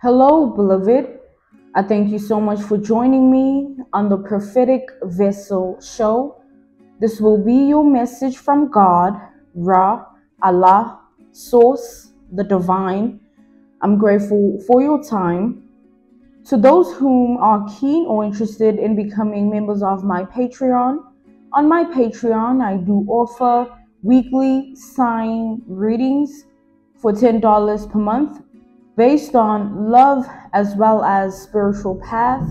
Hello, beloved. I thank you so much for joining me on the Prophetic Vessel Show. This will be your message from God, Ra, Allah, Source, the Divine. I'm grateful for your time. To those whom are keen or interested in becoming members of my Patreon, on my Patreon, I do offer weekly sign readings for $10 per month based on love as well as spiritual path.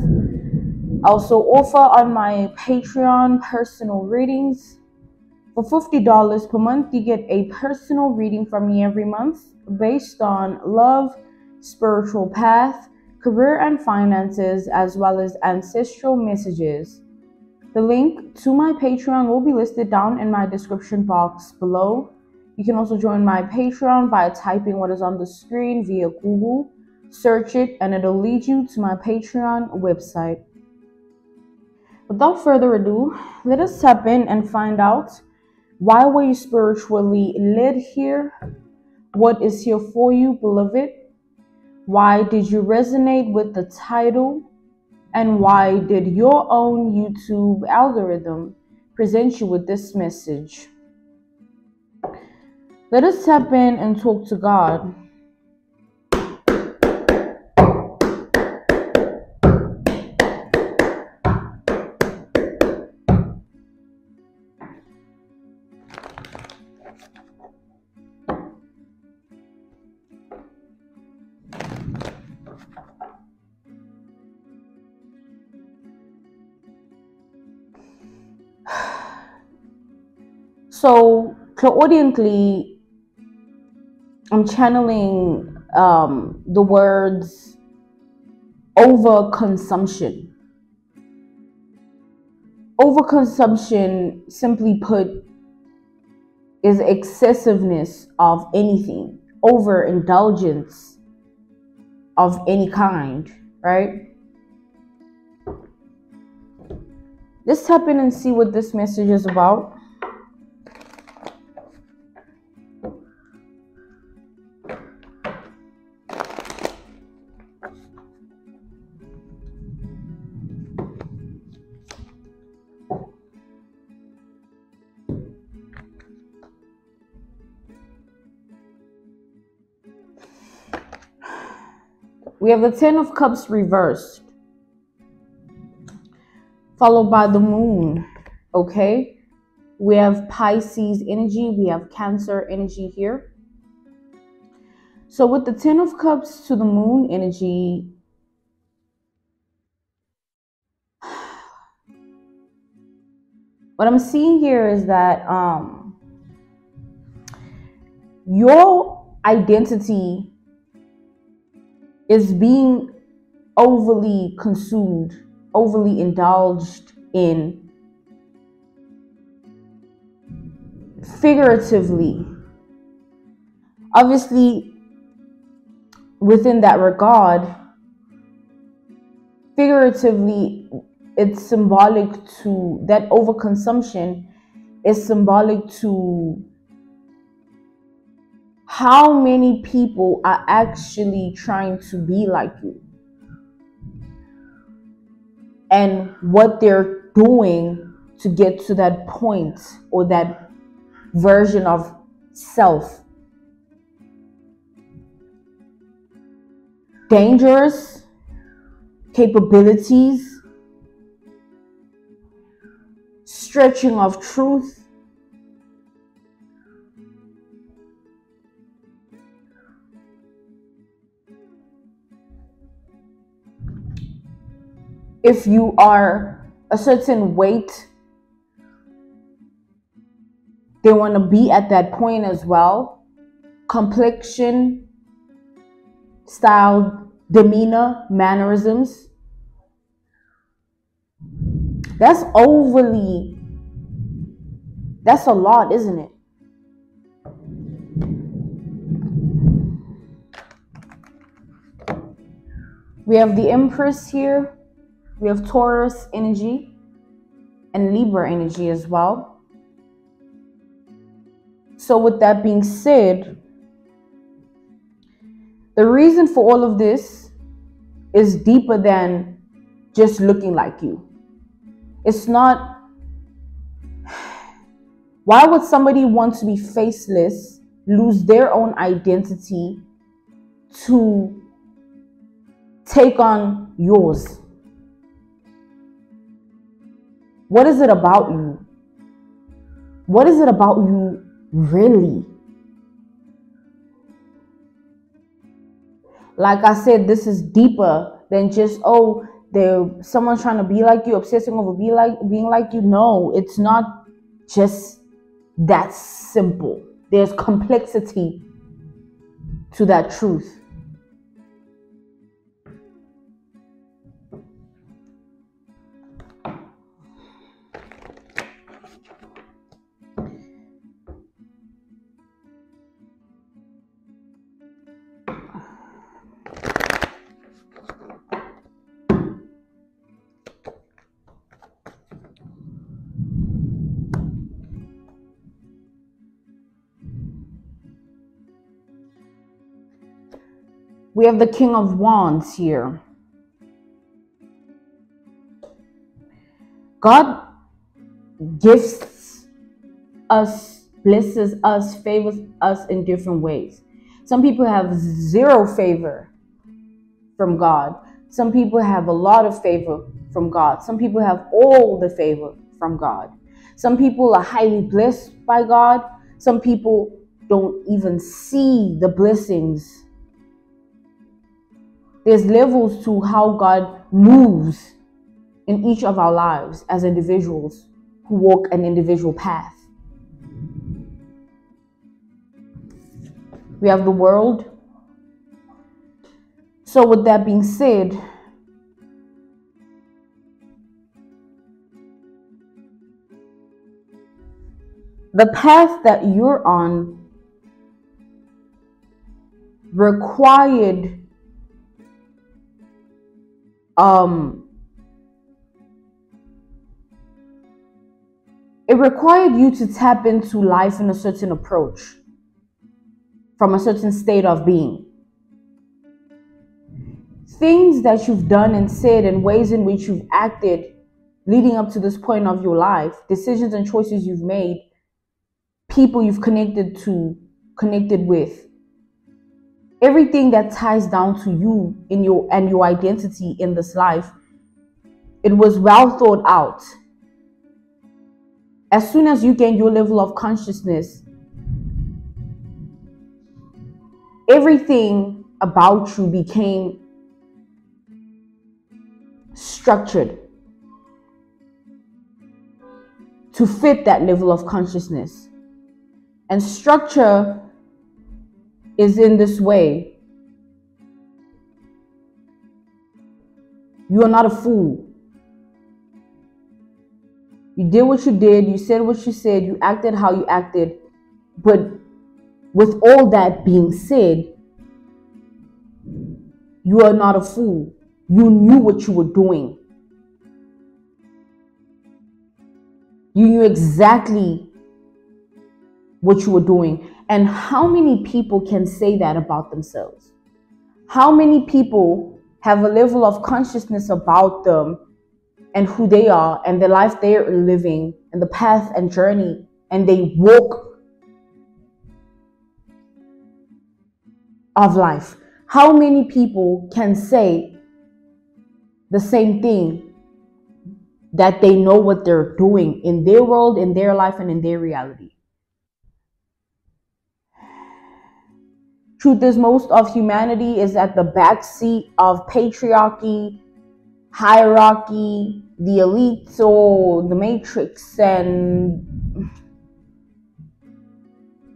I also offer on my Patreon personal readings. For $50 per month, you get a personal reading from me every month based on love, spiritual path, career and finances, as well as ancestral messages. The link to my Patreon will be listed down in my description box below. You can also join my Patreon by typing what is on the screen via Google. Search it and it'll lead you to my Patreon website. Without further ado, let us tap in and find out, why were you spiritually led here? What is here for you, beloved? Why did you resonate with the title? And why did your own YouTube algorithm present you with this message? Let us tap in and talk to God. So, clairaudiently, I'm channeling the words overconsumption. Overconsumption, simply put, is excessiveness of anything, overindulgence of any kind, right? Let's tap in and see what this message is about. We have the Ten of Cups reversed, followed by the Moon, okay? We have Pisces energy, we have Cancer energy here. So with the Ten of Cups to the Moon energy, what I'm seeing here is that your identity is being overly consumed, overly indulged in, figuratively. Obviously, within that regard, figuratively, it's symbolic to, that overconsumption is symbolic to how many people are actually trying to be like you and what they're doing to get to that point or that version of self. Dangerous capabilities, stretching of truth, if you are a certain weight, they want to be at that point as well. Complexion, style, demeanor, mannerisms. That's overly, that's a lot, isn't it? We have the Empress here. We have Taurus energy and Libra energy as well. So with that being said, the reason for all of this is deeper than just looking like you. It's not. Why would somebody want to be faceless, lose their own identity to take on yours? What is it about you? What is it about you really? Like I said, this is deeper than just, oh, someone's trying to be like you, obsessing over being like you. No, it's not just that simple. There's complexity to that truth. We have the King of Wands here. God gifts us, blesses us, favors us in different ways. Some people have zero favor from God. Some people have a lot of favor from God. Some people have all the favor from God. Some people are highly blessed by God. Some people don't even see the blessings. There's levels to how God moves in each of our lives as individuals who walk an individual path. We have the world. So with that being said, the path that you're on required it required you to tap into life in a certain approach, from a certain state of being. Things that you've done and said and ways in which you've acted leading up to this point of your life, decisions and choices you've made, people you've connected with, everything that ties down to you and your identity in this life, it was well thought out. As soon as you gain your level of consciousness, everything about you became structured to fit that level of consciousness. And structure is in this way. You are not a fool. You did what you did, you said what you said, you acted how you acted. But with all that being said, you are not a fool. You knew what you were doing. You knew exactly what you were doing. And how many people can say that about themselves? How many people have a level of consciousness about them and who they are and the life they're living and the path and journey, and they walk of life? How many people can say the same thing, that they know what they're doing in their world, in their life, and in their reality? Truth is, most of humanity is at the backseat of patriarchy, hierarchy, the elites, or the matrix, and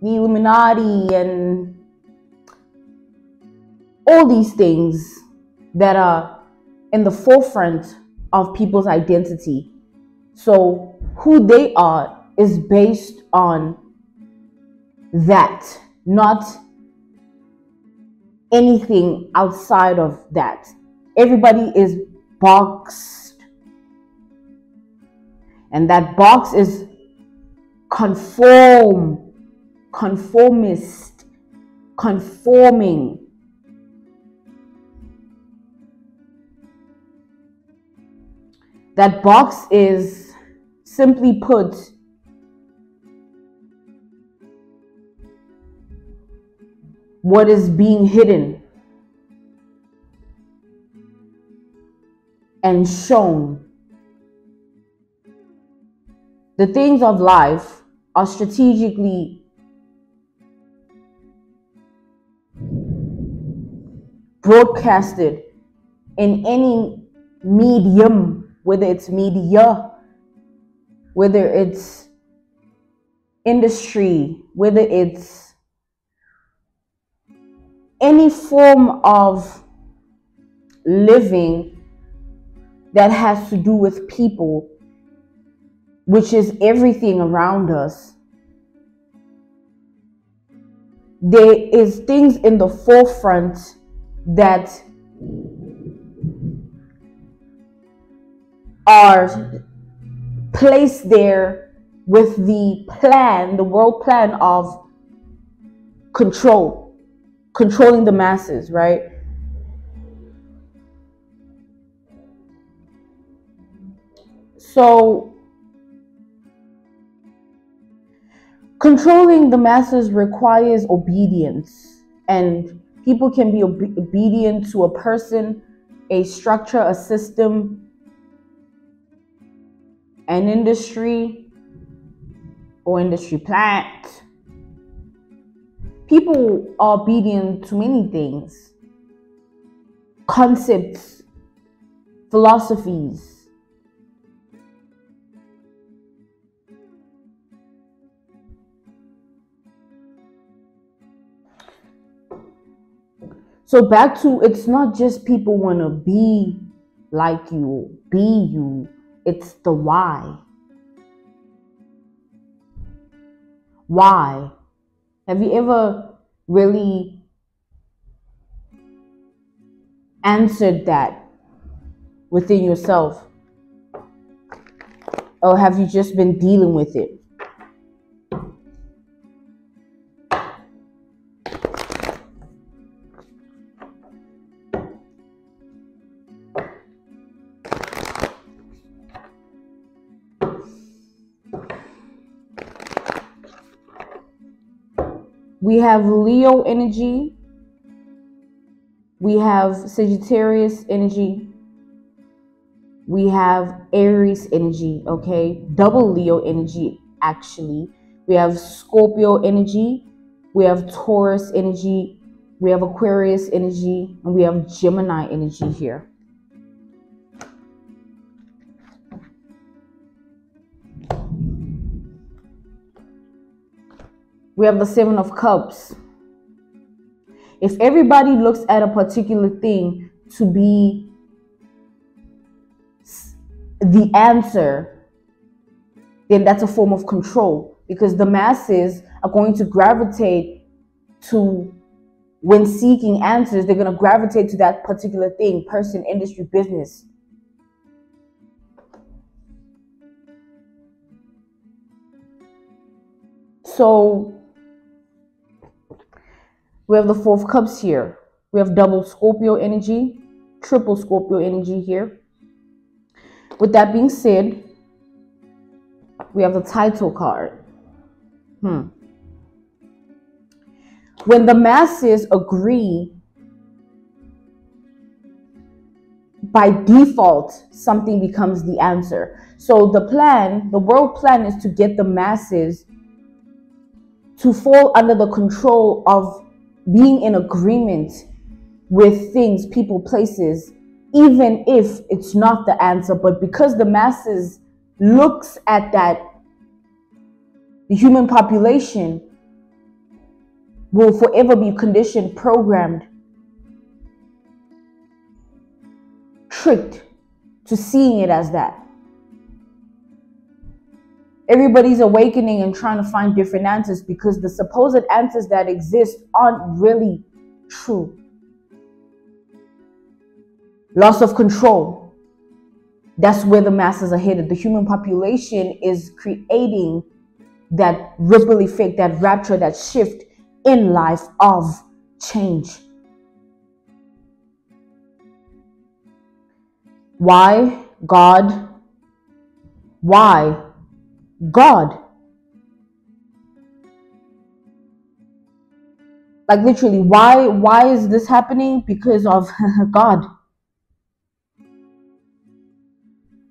the Illuminati, and all these things that are in the forefront of people's identity. So who they are is based on that, not anything outside of that. Everybody is boxed, and that box is conforming. That box is, simply put, what is being hidden and shown. The things of life are strategically broadcasted in any medium, whether it's media, whether it's industry, whether it's any form of living that has to do with people, which is everything around us. There is things in the forefront that are placed there with the plan, the world plan of controlling the masses, right? So controlling the masses requires obedience, and people can be obedient to a person, a structure, a system, an industry, or industry plant. People are obedient to many things, concepts, philosophies. So back to, it's not just people want to be like you, be you. It's the why. Why? Have you ever really answered that within yourself? Or have you just been dealing with it? We have Leo energy. We have Sagittarius energy. We have Aries energy, okay? Double Leo energy, actually. We have Scorpio energy. We have Taurus energy. We have Aquarius energy. And we have Gemini energy here. We have the Seven of Cups. If everybody looks at a particular thing to be the answer, then that's a form of control, because the masses are going to gravitate to, when seeking answers, they're going to gravitate to that particular thing, person, industry, business. So we have the Four of Cups here. We have double Scorpio energy, triple Scorpio energy here. With that being said, we have the title card. When the masses agree, by default, something becomes the answer. So the plan, the world plan, is to get the masses to fall under the control of being in agreement with things, people, places, even if it's not the answer. But because the masses looks at that, the human population will forever be conditioned, programmed, tricked to seeing it as that. Everybody's awakening and trying to find different answers, because the supposed answers that exist aren't really true. Loss of control. That's where the masses are headed. The human population is creating that ripple effect, that rapture, that shift in life of change. Why? God, Why? God. Like literally, why is this happening? Because of God.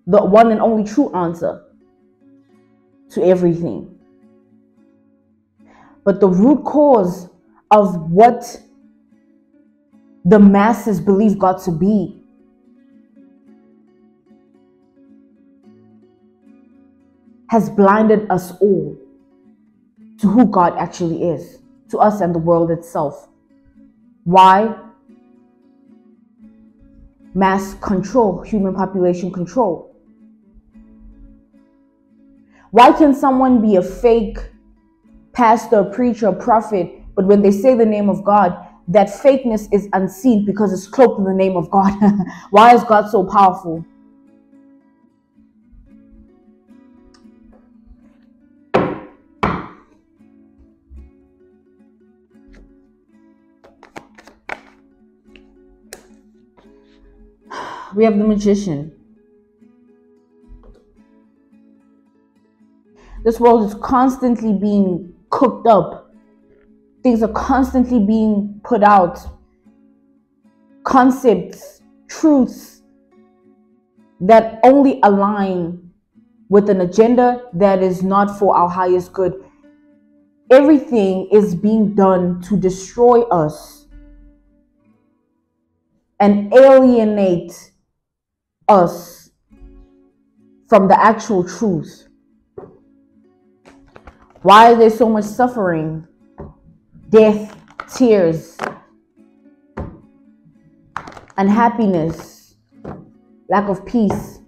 The one and only true answer to everything. But the root cause of what the masses believe God to be has blinded us all to who God actually is, to us and the world itself. Why? Mass control, human population control. Why can someone be a fake pastor, preacher, prophet, but when they say the name of God, that fakeness is unseen because it's cloaked in the name of God? Why is God so powerful? We have the magician. This world is constantly being cooked up. Things are constantly being put out. Concepts, truths that only align with an agenda that is not for our highest good. Everything is being done to destroy us and alienate us from the actual truth. Why is there so much suffering, death, tears, unhappiness, lack of peace,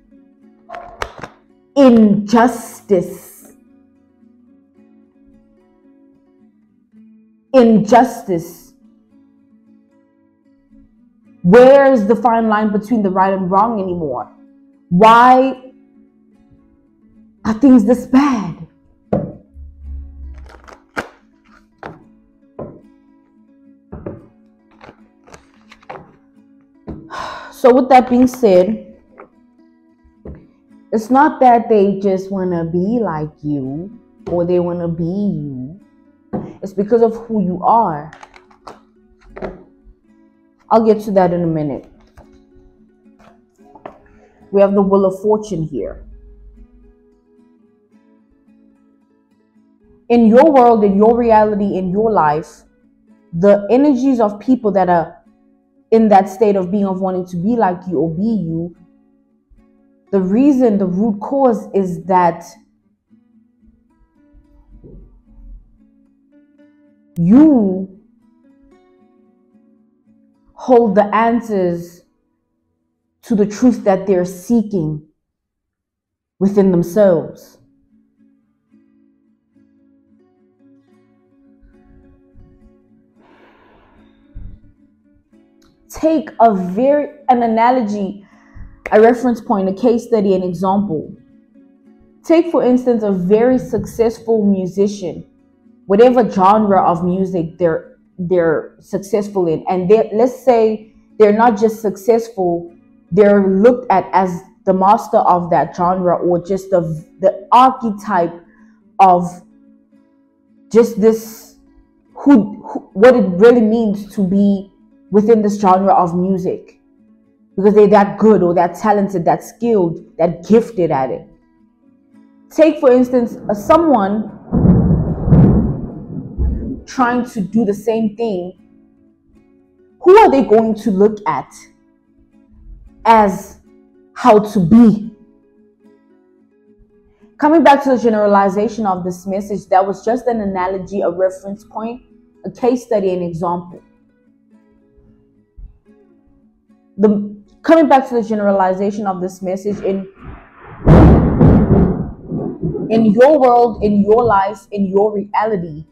injustice? Injustice. Where is the fine line between the right and wrong anymore? Why are things this bad? So with that being said, it's not that they just want to be like you or they want to be you. It's because of who you are. I'll get to that in a minute. We have the Wheel of Fortune here. In your world, in your reality, in your life, the energies of people that are in that state of being, of wanting to be like you or be you, the reason, the root cause is that you hold the answers to the truth that they're seeking within themselves. Take an analogy, a reference point, a case study, an example. Take, for instance, a very successful musician, whatever genre of music they're successful in, and let's say they're not just successful, they're looked at as the master of that genre, or just the archetype of just this what it really means to be within this genre of music, because they're that good or that talented, that skilled, that gifted at it. Take, for instance, someone trying to do the same thing. Who are they going to look at as how to be? Coming back to the generalization of this message, that was just an analogy, a reference point, a case study, an example. Coming back to the generalization of this message, in your world, in your life, in your reality,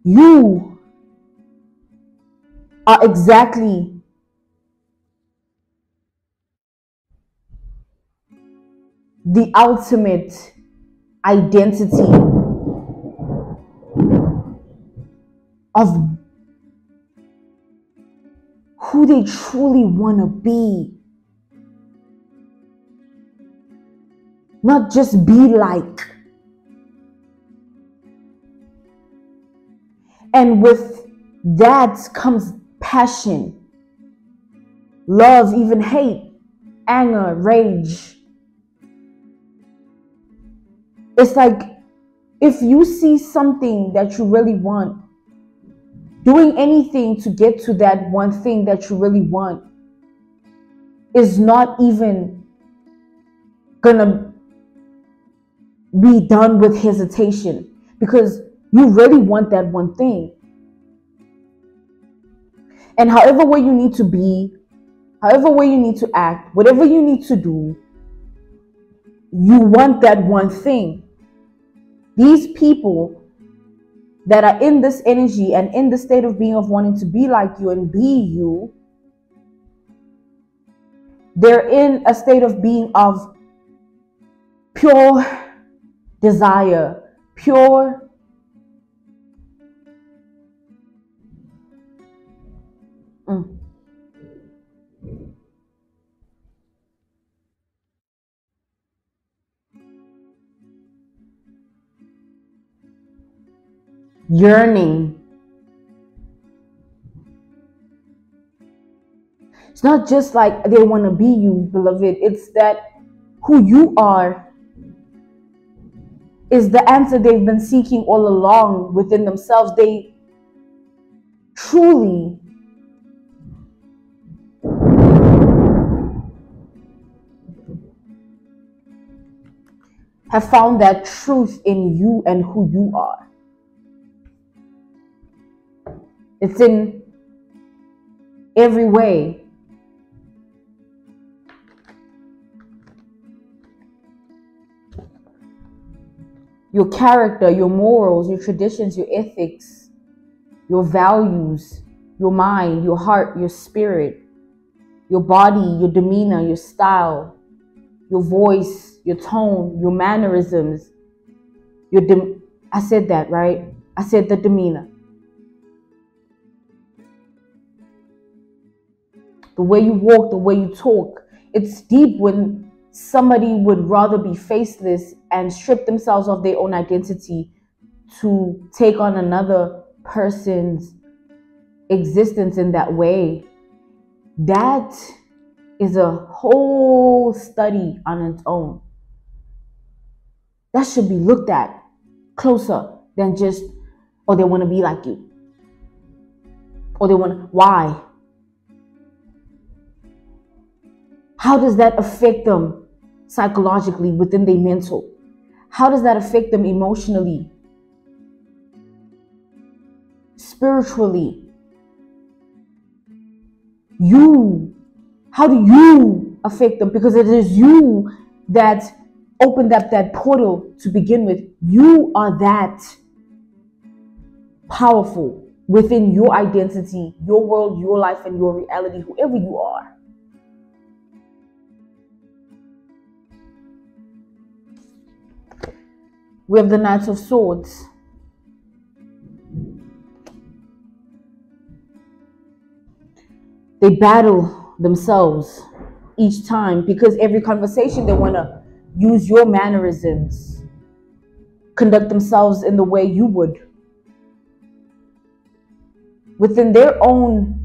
you are exactly the ultimate identity of who they truly want to be. not just be like. And with that comes passion, love, even hate, anger, rage. It's like if you see something that you really want, doing anything to get to that one thing that you really want is not even gonna be done with hesitation, because you really want that one thing. And however way you need to be, however way you need to act, whatever you need to do, you want that one thing. These people that are in this energy and in the state of being of wanting to be like you and be you, they're in a state of being of pure desire, pure yearning. It's not just like they want to be you, beloved. It's that who you are is the answer they've been seeking all along within themselves. They truly have found that truth in you and who you are. It's in every way. Your character, your morals, your traditions, your ethics, your values, your mind, your heart, your spirit, your body, your demeanor, your style, your voice, your tone, your mannerisms, I said that, right? I said the demeanor. The way you walk, the way you talk. It's deep when somebody would rather be faceless and strip themselves of their own identity to take on another person's existence in that way. That is a whole study on its own. That should be looked at closer than just, oh, they want to be like you. Or they want, why? How does that affect them psychologically within their mental? How does that affect them emotionally, spiritually? How do you affect them? Because it is you that opened up that portal to begin with. You are that powerful within your identity, your world, your life, and your reality, whoever you are. We have the Knight of Swords. They battle themselves each time because every conversation they want to use your mannerisms, conduct themselves in the way you would. Within their own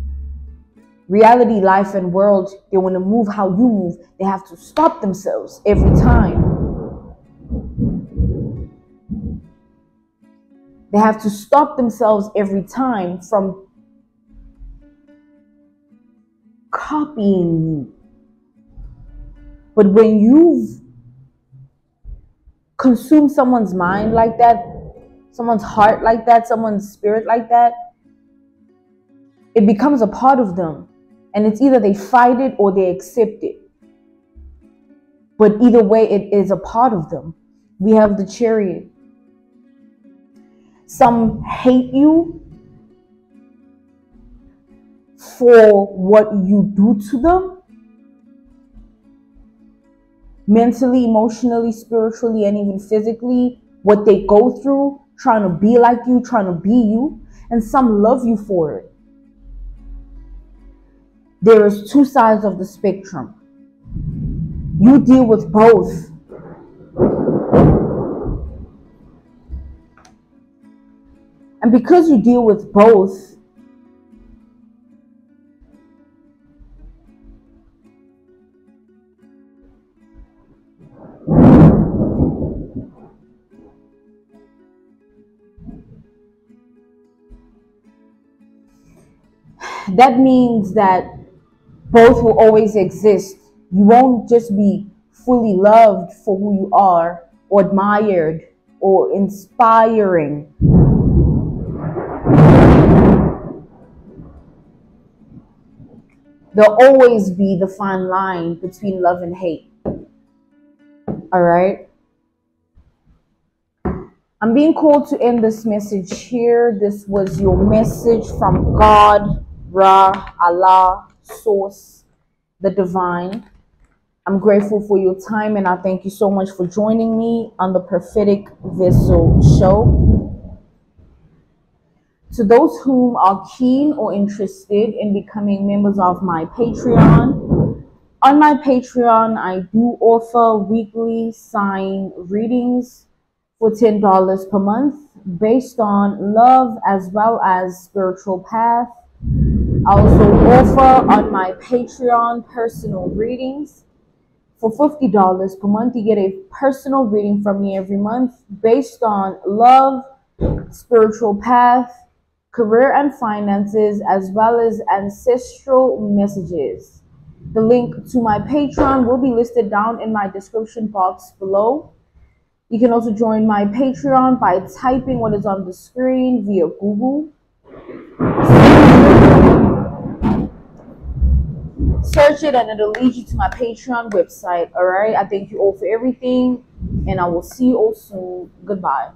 reality, life, and world, they want to move how you move. They have to stop themselves every time. They have to stop themselves every time from copying you. But when you've consumed someone's mind like that, someone's heart like that, someone's spirit like that, it becomes a part of them. And it's either they fight it or they accept it. But either way, it is a part of them. We have the Chariot. Some hate you for what you do to them, mentally, emotionally, spiritually, and even physically, what they go through, trying to be like you, trying to be you, and some love you for it. There is two sides of the spectrum. You deal with both. And because you deal with both, that means that both will always exist. You won't just be fully loved for who you are, or admired, or inspiring. There'll always be the fine line between love and hate. All right? I'm being called to end this message here. This was your message from God, Ra, Allah, Source, the Divine. I'm grateful for your time, and I thank you so much for joining me on the Prophetic Vessel Show. To those whom are keen or interested in becoming members of my Patreon, on my Patreon, I do offer weekly sign readings for $10 per month based on love as well as spiritual path. I also offer on my Patreon personal readings. For $50 per month, you get a personal reading from me every month based on love, spiritual path, career and finances, as well as ancestral messages. The link to my Patreon will be listed down in my description box below. You can also join my Patreon by typing what is on the screen via Google. Search it and it'll lead you to my Patreon website. All right. I thank you all for everything, and I will see you all soon. Goodbye.